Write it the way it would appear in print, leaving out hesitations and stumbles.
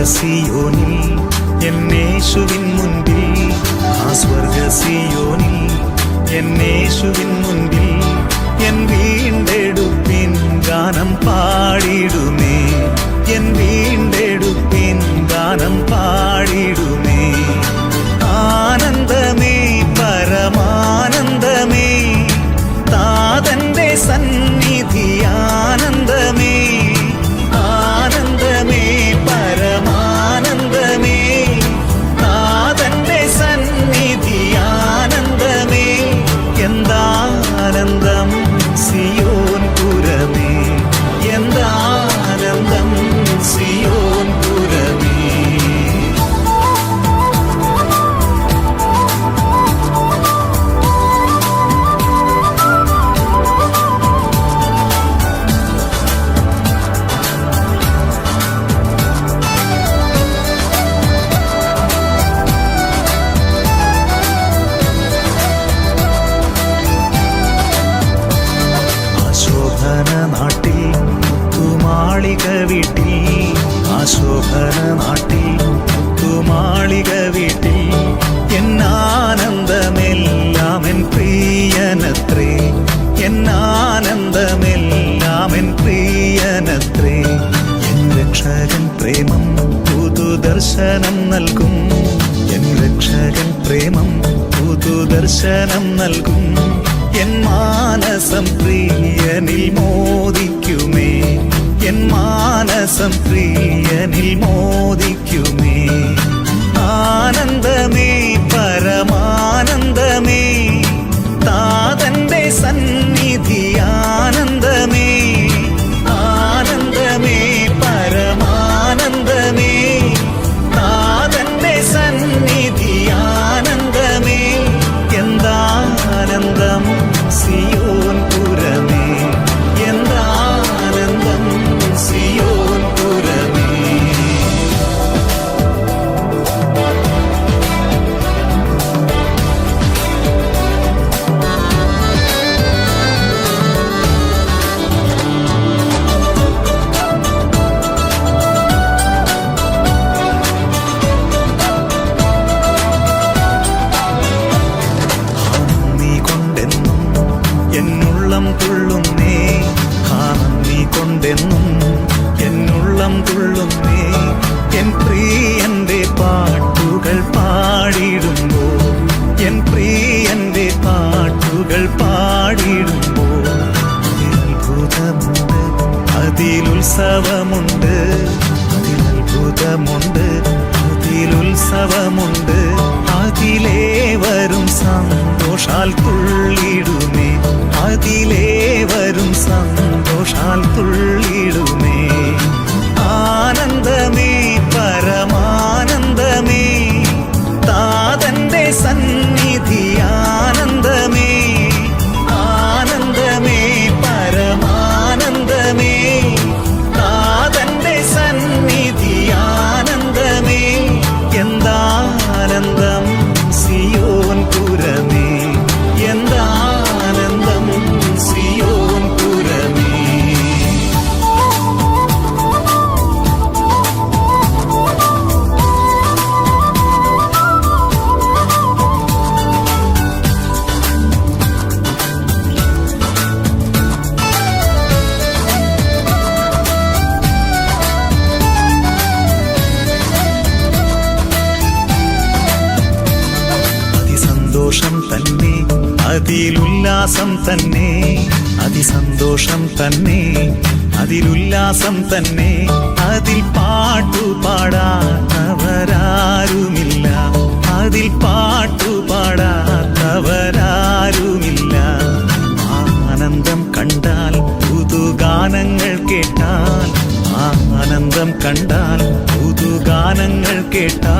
സ്വർഗസിയോനിൽ എന്നേശുവിൻ മുൻപിൽ, ആ സ്വർഗസിയോനിൽ എന്നേശുവിൻ മുൻപിൽ എൻ വീണ്ടെടുപ്പിൻ ഗാനം പാടിടുമേ, എൻ വീണ്ടെടുപ്പിൻ ഗാനം പാടിടുമേ. ആനന്ദമേ പരമാനന്ദമേ, താതന്റെ സന്നിധി ആനന്ദമേ, ആനന്ദമേ പരമാനന്ദമേ, താതന്റെ സന്നിധി ആനന്ദമേ. എന്താനന്ദം സിയോൻ പുരമേ, എന്താനന്ദം സിയോൻ പുരമേ. നാട്ടിൽ മുത്തുമാളിക വീട്ടിൽ, ആശോഭന നാട്ടിൽ മുത്തുമാളിക വീട്ടിൽ എന്നാനന്ദമെല്ലാം എൻ പ്രിയനത്രേ, എന്നാനന്ദമെല്ലാം എൻ പ്രിയനത്രേ. എൻ രക്ഷകൻ പ്രേമം പുതുദർശനം നൽകും, എൻ രക്ഷകൻ പ്രേമം പുതുദർശനം നൽകും. എൻ മാനസം പ്രിയനിൽ മോദിക്കുമേ, എൻ മാനസം പ്രിയനിൽ മോദിക്കുമേ. ആനന്ദമേ പരമാനന്ദമേ, താതന്റെ സന്നിധി ആനന്ദമേ, ആനന്ദമേ പരമാനന്ദമേ, താതന്റെ സന്നിധി ആനന്ദമേ. എന്താനന്ദം സിയോൻ പുരമേ, എന്താനന്ദം സിയോൻ പുരമേ. എന്നുള്ളം തുള്ളുന്നേ, നന്ദി കൊണ്ടെന്നും എന്നുള്ളം തുള്ളുന്നേ. എൻ പ്രിയന്റെ പാട്ടുകൾ പാടിടുമ്പോൾ, എൻ പ്രിയന്റെ പാട്ടുകൾ പാടിടുമ്പോൾ അതിലത്ഭുതമുണ്ട്, അതിലുത്സവമുണ്ട്, അതിലത്ഭുതമുണ്ട്, അതിലുത്സവമുണ്ട്. അതിലേവരും സന്തോഷാൽ തുള്ളിടുമേ, അതിലേവരും സന്തോഷാൽ തുള്ളിടുമേ. ആനന്ദമേ പരമാനന്ദമേ, താതന്റെ സന്നിധി ആനന്ദമേ, ആനന്ദമേ പരമാനന്ദമേ, താതന്റെ സന്നിധി ആനന്ദമേ. എന്താനന്ദം സിയോൻ പുരമേ, എന്താനന്ദം സിയോൻ പുരമേ. അതിസന്തോഷം തന്നെ, അതിലുല്ലാസം തന്നെ, അതിസന്തോഷം തന്നെ, അതിലുല്ലാസം തന്നെ. അതിൽ പാട്ടുപാടാത്തവരാരുമില്ല, അതിൽ പാട്ടുപാടാത്തവരാരുമില്ല. ആനന്ദം കണ്ടാൽ പുതുഗാനങ്ങൾ കേട്ടാൽ, ആനന്ദം കണ്ടാൽ പുതുഗാനങ്ങൾ കേട്ടാൽ